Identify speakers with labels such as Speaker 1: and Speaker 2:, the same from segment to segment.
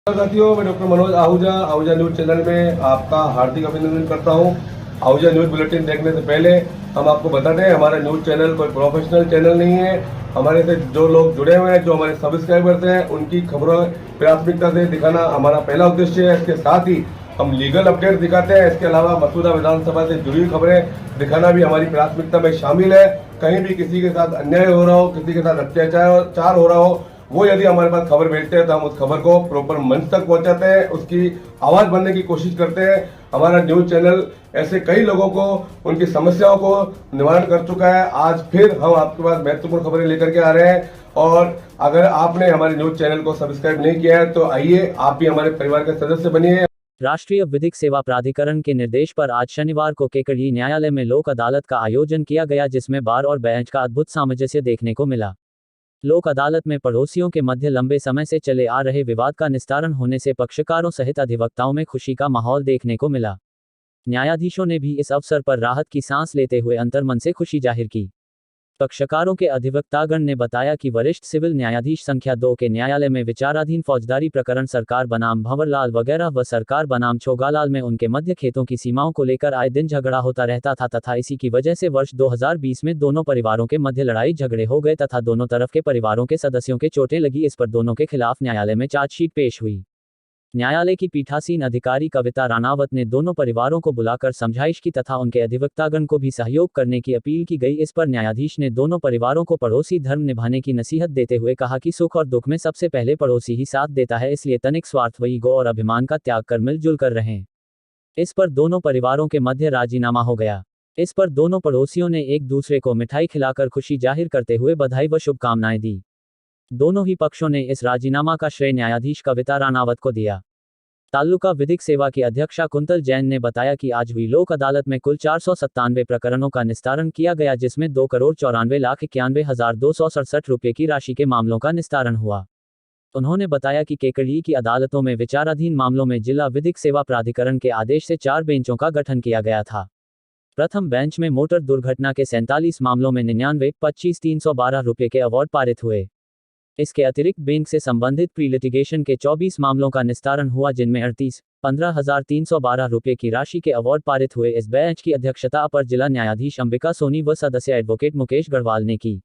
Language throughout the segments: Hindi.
Speaker 1: साथियों, मैं doctor Manoj Ahuja Ahuja news channel में आपका हार्दिक अभिनंदन करता हूं। आहूजा न्यूज बुलेटिन देखने से पहले हम आपको बता दें, हमारा न्यूज चैनल कोई प्रोफेशनल चैनल नहीं है। हमारे से जो लोग जुड़े हुए हैं, जो हमारे सब्सक्राइबर्स हैं, उनकी खबरों प्राथमिकता से दिखाना हमारा पहला उद्देश्य है। इसके साथ ही हम लीगल अपडेट दिखाते हैं। इसके अलावा मसूदा विधानसभा से जुड़ी हुई खबरें दिखाना भी हमारी प्राथमिकता में शामिल है। कहीं भी किसी के साथ अन्याय हो रहा हो, किसी के साथ अत्याचार हो रहा हो, वो यदि हमारे पास खबर भेजते हैं तो हम उस खबर को प्रॉपर मंच तक पहुंचाते हैं, उसकी आवाज बनने की कोशिश करते हैं। हमारा न्यूज चैनल ऐसे कई लोगों को उनकी समस्याओं को निवारण कर चुका है। आज फिर हम आपके पास महत्वपूर्ण खबरें लेकर के आ रहे हैं। और अगर आपने हमारे न्यूज चैनल को सब्सक्राइब नहीं किया है तो आइए, आप भी हमारे परिवार के सदस्य बनिए।
Speaker 2: राष्ट्रीय विधिक सेवा प्राधिकरण के निर्देश पर आज शनिवार को केकड़ी न्यायालय में लोक अदालत का आयोजन किया गया, जिसमें बार और बेंच का अद्भुत सामंजस्य देखने को मिला। लोक अदालत में पड़ोसियों के मध्य लंबे समय से चले आ रहे विवाद का निस्तारण होने से पक्षकारों सहित अधिवक्ताओं में खुशी का माहौल देखने को मिला। न्यायाधीशों ने भी इस अवसर पर राहत की सांस लेते हुए अंतर्मन से खुशी जाहिर की। पक्षकारों के अधिवक्तागण ने बताया कि वरिष्ठ सिविल न्यायाधीश संख्या 2 के न्यायालय में विचाराधीन फौजदारी प्रकरण सरकार बनाम भंवरलाल वगैरह व सरकार बनाम छोगालाल में उनके मध्य खेतों की सीमाओं को लेकर आए दिन झगड़ा होता रहता था तथा इसी की वजह से वर्ष 2020 में दोनों परिवारों के मध्य लड़ाई झगड़े हो गए तथा दोनों तरफ के परिवारों के सदस्यों के चोटें लगी। इस पर दोनों के खिलाफ न्यायालय में चार्जशीट पेश हुई। न्यायालय की पीठासीन अधिकारी कविता रानावत ने दोनों परिवारों को बुलाकर समझाइश की तथा उनके अधिवक्तागण को भी सहयोग करने की अपील की गई। इस पर न्यायाधीश ने दोनों परिवारों को पड़ोसी धर्म निभाने की नसीहत देते हुए कहा कि सुख और दुख में सबसे पहले पड़ोसी ही साथ देता है, इसलिए तनिक स्वार्थ व ईगो और अभिमान का त्याग कर मिलजुल कर रहें। इस पर दोनों परिवारों के मध्य राजीनामा हो गया। इस पर दोनों पड़ोसियों ने एक दूसरे को मिठाई खिलाकर खुशी जाहिर करते हुए बधाई व शुभकामनाएं दी। दोनों ही पक्षों ने इस राजीनामा का श्रेय न्यायाधीश कविता रानावत को दिया। तालुका विधिक सेवा की अध्यक्षा कुंतल जैन ने बताया कि आज हुई लोक अदालत में कुल 497 प्रकरणों का निस्तारण किया गया, जिसमें 2,94,91,267 रुपये की राशि के मामलों का निस्तारण हुआ। उन्होंने बताया कि केकड़ी की अदालतों में विचाराधीन मामलों में जिला विधिक सेवा प्राधिकरण के आदेश से 4 बेंचों का गठन किया गया था। प्रथम बेंच में मोटर दुर्घटना के 47 मामलों में 99,25,312 रुपये के अवार्ड पारित हुए। इसके अतिरिक्त बैंक से संबंधित प्री लिटिगेशन के 24 मामलों का निस्तारण हुआ, जिनमें 38,15,312 रुपये की राशि के अवार्ड पारित हुए। इस बेंच की अध्यक्षता अपर जिला न्यायाधीश अंबिका सोनी व सदस्य एडवोकेट मुकेश गढ़वाल ने की।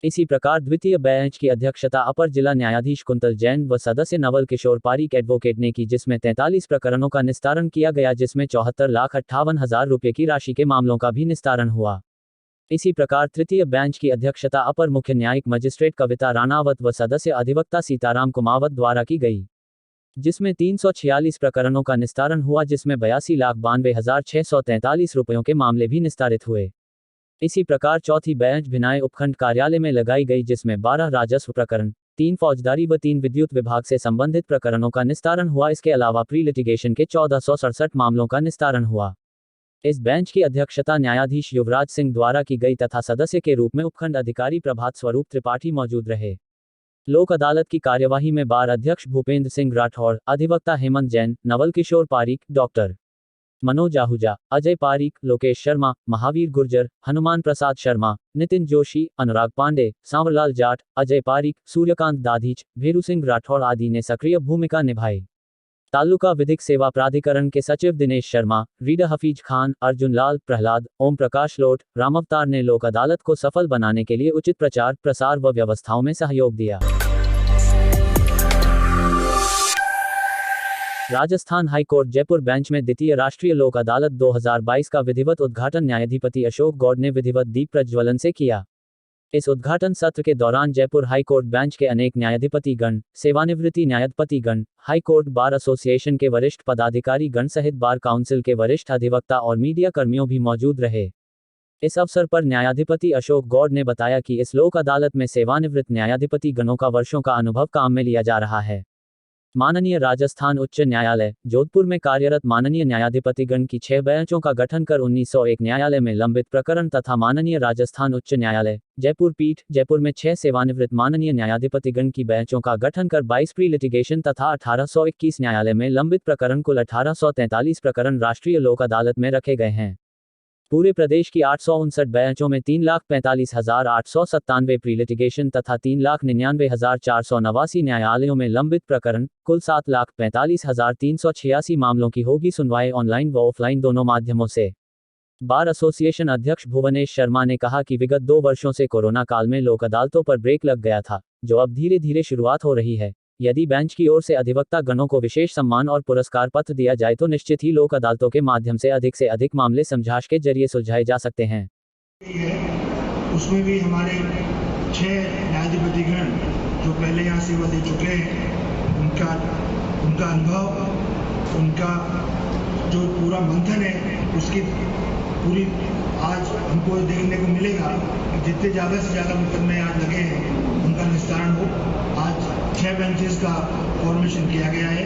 Speaker 2: इसी प्रकार द्वितीय बेंच की अध्यक्षता अपर जिला न्यायाधीश कुंतल जैन व सदस्य नवल किशोर पारीक एडवोकेट ने की, जिसमें 43 प्रकरणों का निस्तारण किया गया, जिसमें 74,58,000 रुपये की राशि के मामलों का भी निस्तारण हुआ। इसी प्रकार तृतीय बेंच की अध्यक्षता अपर मुख्य न्यायिक मजिस्ट्रेट कविता रानावत व सदस्य अधिवक्ता सीताराम कुमावत द्वारा की गई, जिसमें 346 प्रकरणों का निस्तारण हुआ, जिसमें 82,92,643 रुपयों के मामले भी निस्तारित हुए। इसी प्रकार चौथी बेंच भिनाई उपखंड कार्यालय में लगाई गई, जिसमें 12 राजस्व प्रकरण, 3 फौजदारी व 3 विद्युत विभाग से संबंधित प्रकरणों का निस्तारण हुआ। इसके अलावा प्री लिटिगेशन के 1467 मामलों का निस्तारण हुआ। इस बेंच की अध्यक्षता न्यायाधीश युवराज सिंह द्वारा की गई तथा सदस्य के रूप में उपखंड अधिकारी प्रभात स्वरूप त्रिपाठी मौजूद रहे। लोक अदालत की कार्यवाही में बार अध्यक्ष भूपेंद्र सिंह राठौड़, अधिवक्ता हेमंत जैन, नवल किशोर पारीक, डॉक्टर मनोज आहूजा, अजय पारीक, लोकेश शर्मा, महावीर गुर्जर, हनुमान प्रसाद शर्मा, नितिन जोशी, अनुराग पांडे, सांवरलाल जाट, अजय पारीक, सूर्यकांत दाधीच, भेरू सिंह राठौड़ आदि ने सक्रिय भूमिका निभाई। तालुका विधिक सेवा प्राधिकरण के सचिव दिनेश शर्मा, रीडर हफीज खान, अर्जुन लाल, प्रहलाद, ओम प्रकाश लोट, रामअवतार ने लोक अदालत को सफल बनाने के लिए उचित प्रचार प्रसार व व्यवस्थाओं में सहयोग दिया। राजस्थान हाईकोर्ट जयपुर बेंच में द्वितीय राष्ट्रीय लोक अदालत 2022 का विधिवत उद्घाटन न्यायाधिपति अशोक गौड़ ने विधिवत दीप प्रज्वलन से किया। इस उद्घाटन सत्र के दौरान जयपुर हाईकोर्ट बेंच के अनेक न्यायाधिपतिगण, सेवानिवृत्ति न्यायाधिपतिगण, हाईकोर्ट बार एसोसिएशन के वरिष्ठ पदाधिकारी गण सहित बार काउंसिल के वरिष्ठ अधिवक्ता और मीडिया कर्मियों भी मौजूद रहे। इस अवसर पर न्यायाधिपति अशोक गौड़ ने बताया कि इस लोक अदालत में सेवानिवृत्त न्यायाधिपति गणों का वर्षों का अनुभव काम में लिया जा रहा है। माननीय राजस्थान उच्च न्यायालय जोधपुर में कार्यरत माननीय न्यायाधिपतिगण की 6 बेंचों का गठन कर 1901 न्यायालय में लंबित प्रकरण तथा माननीय राजस्थान उच्च न्यायालय जयपुर पीठ जयपुर में 6 सेवानिवृत्त माननीय न्यायाधिपतिगण की बेंचों का गठन कर 22 प्री लिटिगेशन तथा 1821 न्यायालय में लंबित प्रकरण कुल 1843 प्रकरण राष्ट्रीय लोक अदालत में रखे गए हैं। पूरे प्रदेश की 859 बेंचों में 3,45,897 प्री लिटिगेशन तथा 3,99,489 न्यायालयों में लंबित प्रकरण, कुल 7,45,386 मामलों की होगी सुनवाई ऑनलाइन व ऑफलाइन दोनों माध्यमों से। बार एसोसिएशन अध्यक्ष भुवनेश शर्मा ने कहा कि विगत 2 वर्षों से कोरोना काल में लोक अदालतों पर ब्रेक लग गया था, जो अब धीरे धीरे शुरुआत हो रही है। यदि बेंच की ओर से अधिवक्ता गणों को विशेष सम्मान और पुरस्कार पत्र दिया जाए तो निश्चित ही लोक अदालतों के माध्यम से अधिक मामले समझाइश के जरिए सुलझाए जा सकते हैं।
Speaker 3: उसमें भी हमारे 6 न्यायाधिपतिगण जो पहले यहाँ सेवा दे चुके हैं, उनका अनुभव, उनका जो पूरा मंथन है, उसकी पूरी आज हमको देखने को मिलेगा कि जितने ज़्यादा से ज़्यादा मुकदमे आज लगे हैं उनका निस्तारण हो। आज 6 बेंचेस का फॉर्मेशन किया गया है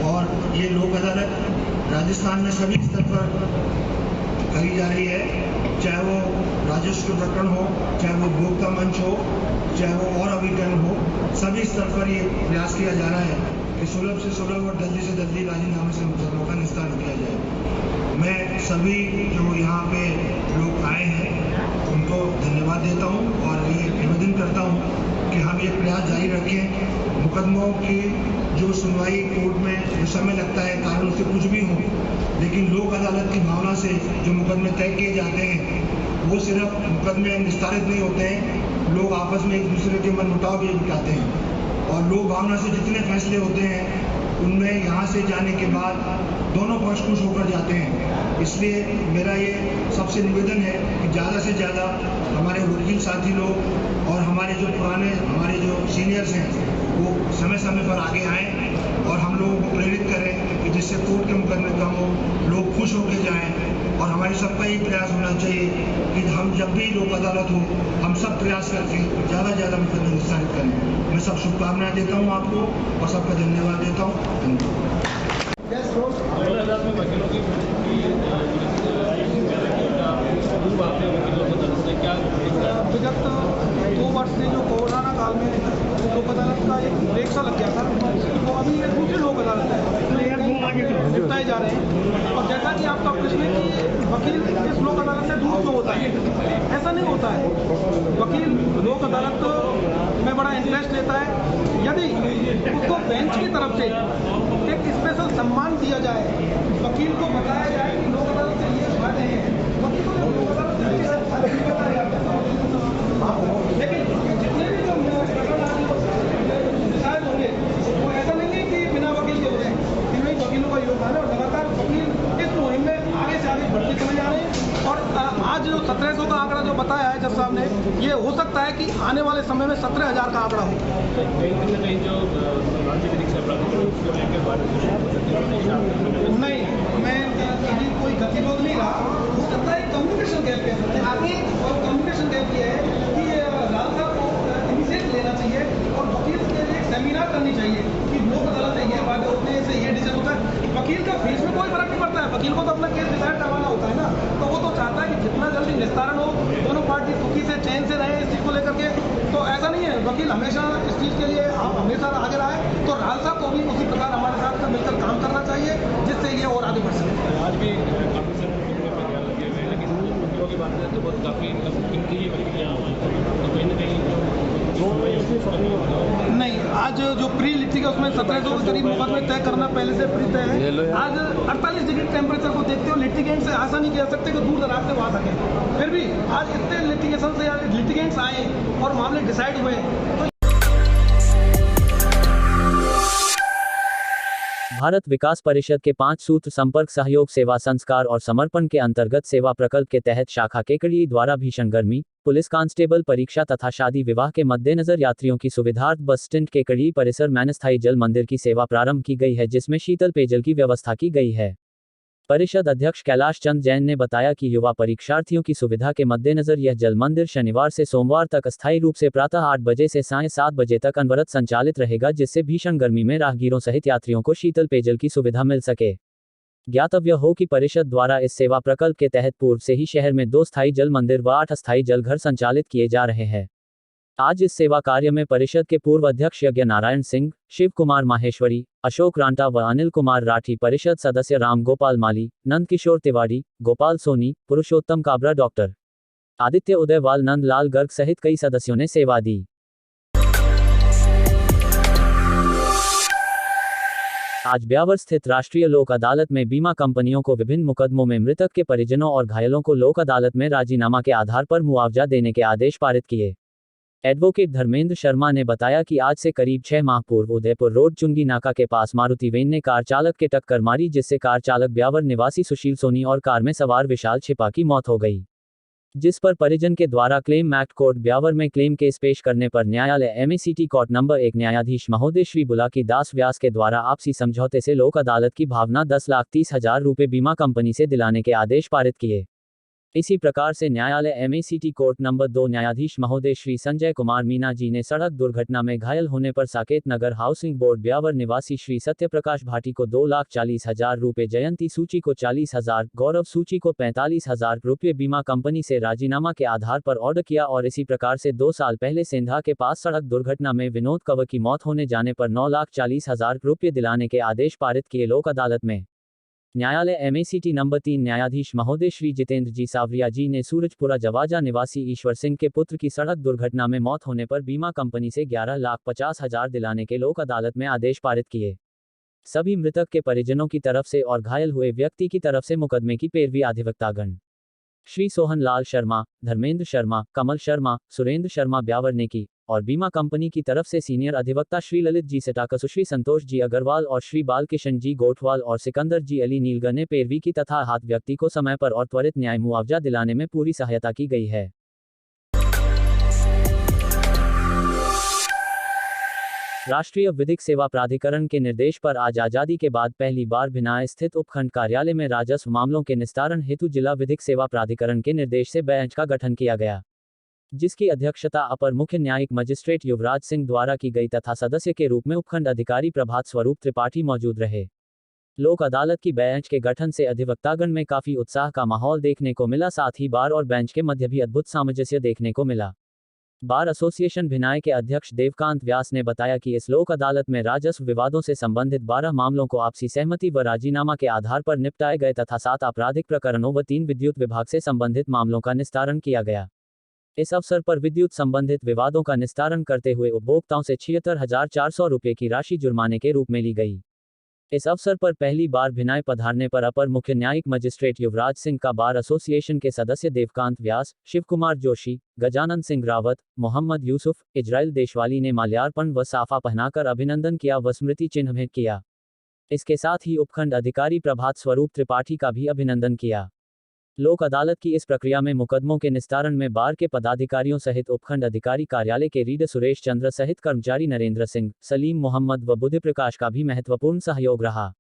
Speaker 3: और ये लोक अदालत राजस्थान में सभी स्तर पर करी जा रही है, चाहे वो राजस्व प्रकरण हो, चाहे वो उपभोक्ता मंच हो, चाहे वो और अभिकरण हो, सभी स्तर पर ये प्रयास किया जा रहा है कि सुलभ से सुलभ और जल्दी से जल्दी राजीनामे से मुकदमों का निस्तारण किया जाए। मैं सभी जो यहाँ पे लोग आए हैं उनको धन्यवाद देता हूँ और ये निवेदन करता हूँ कि हम ये प्रयास जारी रखें। मुकदमों की जो सुनवाई कोर्ट में जो समय लगता है, कारण से कुछ भी हो, लेकिन लोक अदालत की भावना से जो मुकदमे तय किए जाते हैं वो सिर्फ मुकदमे निस्तारित नहीं होते हैं, लोग आपस में एक दूसरे के मनमुटाव भी मिटाते हैं और लोक भावना से जितने फैसले होते हैं उनमें यहाँ से जाने के बाद दोनों पक्ष खुश होकर जाते हैं। इसलिए मेरा ये सबसे निवेदन है कि ज़्यादा से ज़्यादा हमारे वकील साथी लोग और हमारे जो सीनियर्स हैं वो समय समय पर आगे आएँ और हम लोगों को प्रेरित करें कि जिससे कोर्ट के मुकदमे कम हो, लोग खुश होकर जाएँ। और हमारी सबका ये प्रयास होना चाहिए कि हम जब भी लोक अदालत हो, हम सब प्रयास करके ज़्यादा से ज़्यादा मुकदमे निस्तारित करें। मैं सब शुभकामनाएं देता हूँ आपको और सबका धन्यवाद देता हूँ।
Speaker 4: विगत 2 वर्ष से जो कोरोना काल में लोक अदालत का एक ब्रेक सा लग गया था, तो अभी ये दूसरी लोक अदालत है, निपटाए जा रहे हैं। और जैसा कि आपका प्रश्न है कि वकील इस लोक अदालत से दूर क्यों होता है, ऐसा नहीं होता है। वकील लोक अदालत में बड़ा इंटरेस्ट लेता है। यदि उसको बेंच की तरफ से एक स्पेशल सम्मान दिया जाए, वकील को बताया जाए कि लोक अदालत से ये फायदे हैं, वकील को लोक अदालत से लेकिन जितने भी जो डिसाइड होंगे वो ऐसा नहीं है कि बिना वकील के हो रहे हैं, इनमें वकीलों का योगदान है और लगातार वकील इस मुहिम में आगे से आगे बढ़ते चले जा रहे हैं। और आज जो 1700 का आंकड़ा जो बताया है जज साहब ने, ये हो सकता है कि आने वाले समय में 17,000 का आंकड़ा हो। नहीं, मैं कहीं कोई गतिरोध नहीं रहा, हो सकता है कम्युनिकेशन गैप कह सकते हैं आगे। और कम्युनिकेशन गैप ये है कि लाल साहब को इनिशिएट लेना चाहिए और वकील के लिए एक सेमिनार करनी चाहिए कि लोक अदालत से ये फायदे होते हैं, इससे ये डिसीजन होता है। वकील का फीस में कोई फर्क नहीं पड़ता है, वकील को तो अपना केस डिसाइड करवाना होता है ना, तो वो तो चाहता है कि जितना जल्दी निस्तारण हो, दोनों पार्टी सुखी से चैन से रहे इस चीज़ को लेकर के। तो ऐसा नहीं है, वकील हमेशा इस चीज़ के लिए आप हमेशा आगे रहे। तो राल साहब को भी उसी प्रकार हमारे साथ मिलकर काम करना चाहिए जिससे ये और आगे बढ़ सके।
Speaker 5: आज भी काफ़ी सारे वकीलों पे ध्यान लगे हुए हैं, लेकिन वकीलों की बात करें तो बहुत काफ़ी इनकी ही वकील यहाँ हुई, तो कहीं ना कहीं
Speaker 4: नहीं, आज जो प्री लिखी है उसमें 1700 के करीब मुकदमे तय करना पहले से प्री तय है। आज 48 डिग्री टेम्परेचर को देखते हो लिटिगेंट से आशा नहीं कह सकते कि दूर दराज से वहाँ सके, फिर भी आज इतने लिटिगेशन से लिटिगेंट्स आए और मामले डिसाइड हुए। तो
Speaker 2: भारत विकास परिषद के 5 सूत्र संपर्क सहयोग सेवा संस्कार और समर्पण के अंतर्गत सेवा प्रकल्प के तहत शाखा केकड़ी द्वारा भीषण गर्मी, पुलिस कांस्टेबल परीक्षा तथा शादी विवाह के मद्देनजर यात्रियों की सुविधार्थ बस स्टैंड केकड़ी परिसर में अस्थायी जल मंदिर की सेवा प्रारंभ की गई है, जिसमें शीतल पेयजल की व्यवस्था की गई है। परिषद अध्यक्ष कैलाश चंद जैन ने बताया कि युवा परीक्षार्थियों की सुविधा के मद्देनजर यह जल मंदिर शनिवार से सोमवार तक अस्थायी रूप से प्रातः 8 बजे से सायं 7 बजे तक अनवरत संचालित रहेगा, जिससे भीषण गर्मी में राहगीरों सहित यात्रियों को शीतल पेयजल की सुविधा मिल सके। ज्ञातव्य हो कि परिषद द्वारा इस सेवा प्रकल्प के तहत पूर्व से ही शहर में 2 स्थायी जल मंदिर व 8 अस्थायी जल घर संचालित किए जा रहे हैं। आज इस सेवा कार्य में परिषद के पूर्व अध्यक्ष यज्ञ नारायण सिंह, शिव कुमार माहेश्वरी, अशोक रांटा व अनिल कुमार राठी, परिषद सदस्य राम गोपाल माली, नंद किशोर तिवारी, गोपाल सोनी, पुरुषोत्तम काबरा, डॉक्टर आदित्य उदयवाल, नंदलाल गर्ग सहित कई सदस्यों ने सेवा दी। आज ब्यावर स्थित राष्ट्रीय लोक अदालत में बीमा कंपनियों को विभिन्न मुकदमों में मृतक के परिजनों और घायलों को लोक अदालत में राजीनामा के आधार पर मुआवजा देने के आदेश पारित किए। एडवोकेट धर्मेंद्र शर्मा ने बताया कि आज से करीब 6 माह पूर्व उदयपुर रोड चुंगी नाका के पास मारुति वैन ने कार चालक के टक्कर मारी, जिससे कार चालक ब्यावर निवासी सुशील सोनी और कार में सवार विशाल छिपा की मौत हो गई, जिस पर परिजन के द्वारा क्लेम एक्ट कोर्ट ब्यावर में क्लेम केस पेश करने पर न्यायालय एमएसीटी कोर्ट नंबर 1 न्यायाधीश महोदय श्री बुलाकी दास व्यास के द्वारा आपसी समझौते से लोक अदालत की भावना 10,30,000 रुपये बीमा कंपनी से दिलाने के आदेश पारित किए। इसी प्रकार से न्यायालय एमएसीटी कोर्ट नंबर 2 न्यायाधीश महोदय श्री संजय कुमार मीना जी ने सड़क दुर्घटना में घायल होने पर साकेत नगर हाउसिंग बोर्ड ब्यावर निवासी श्री सत्यप्रकाश भाटी को 2,40,000 रुपये, जयंती सूची को 40,000, गौरव सूची को 45,000 रुपये बीमा कंपनी से राजीनामा के आधार पर ऑर्डर किया और इसी प्रकार से 2 साल पहले सेंधा के पास सड़क दुर्घटना में विनोद कंवर की मौत होने जाने पर 9,40,000 रुपये दिलाने के आदेश पारित किए। लोक अदालत में न्यायालय एमएसीटी नंबर 3 न्यायाधीश महोदय श्री जितेंद्र जी सावरिया जी ने सूरजपुरा जवाजा निवासी ईश्वर सिंह के पुत्र की सड़क दुर्घटना में मौत होने पर बीमा कंपनी से 11,50,000 दिलाने के लोक अदालत में आदेश पारित किए। सभी मृतक के परिजनों की तरफ से और घायल हुए व्यक्ति की तरफ से मुकदमे की पैरवी अधिवक्तागण श्री सोहन लाल शर्मा, धर्मेंद्र शर्मा, कमल शर्मा, सुरेंद्र शर्मा ब्यावर ने की और बीमा कंपनी की तरफ से सीनियर अधिवक्ता श्री ललित जी सेटाका, सुश्री संतोष जी अग्रवाल और श्री बालकिशन जी गोठवाल और सिकंदर जी अली नीलगर ने पैरवी की तथा हाथ व्यक्ति को समय पर और त्वरित न्याय मुआवजा दिलाने में पूरी सहायता की गई है। राष्ट्रीय विधिक सेवा प्राधिकरण के निर्देश पर आज आजादी के बाद पहली बार भिनाय स्थित उपखंड कार्यालय में राजस्व मामलों के निस्तारण हेतु जिला विधिक सेवा प्राधिकरण के निर्देश से बेंच का गठन किया गया, जिसकी अध्यक्षता अपर मुख्य न्यायिक मजिस्ट्रेट युवराज सिंह द्वारा की गई तथा सदस्य के रूप में उपखंड अधिकारी प्रभात स्वरूप त्रिपाठी मौजूद रहे। लोक अदालत की बेंच के गठन से अधिवक्तागण में काफी उत्साह का माहौल देखने को मिला, साथ ही बार और बेंच के मध्य भी अद्भुत सामंजस्य देखने को मिला। बार एसोसिएशन भिनाय के अध्यक्ष देवकांत व्यास ने बताया कि इस लोक अदालत में राजस्व विवादों से संबंधित 12 मामलों को आपसी सहमति व राजीनामा के आधार पर निपटाए गए तथा 7 आपराधिक प्रकरणों व 3 विद्युत विभाग से संबंधित मामलों का निस्तारण किया गया। इस अवसर पर विद्युत संबंधित विवादों का निस्तारण करते हुए उपभोक्ताओं से 76,400 रुपये की राशि जुर्माने के रूप में ली गई। इस अवसर पर पहली बार भिनाय पधारने पर अपर मुख्य न्यायिक मजिस्ट्रेट युवराज सिंह का बार एसोसिएशन के सदस्य देवकांत व्यास, शिव कुमार जोशी, गजानन सिंह रावत, मोहम्मद यूसुफ, इजराइल देशवाली ने माल्यार्पण व साफा पहनाकर अभिनंदन किया व स्मृति चिन्ह भेंट किया। इसके साथ ही उपखंड अधिकारी प्रभात स्वरूप त्रिपाठी का भी अभिनंदन किया। लोक अदालत की इस प्रक्रिया में मुकदमों के निस्तारण में बार के पदाधिकारियों सहित उपखंड अधिकारी कार्यालय के रीडर सुरेश चंद्र सहित कर्मचारी नरेंद्र सिंह, सलीम मोहम्मद व बुद्धि प्रकाश का भी महत्वपूर्ण सहयोग रहा।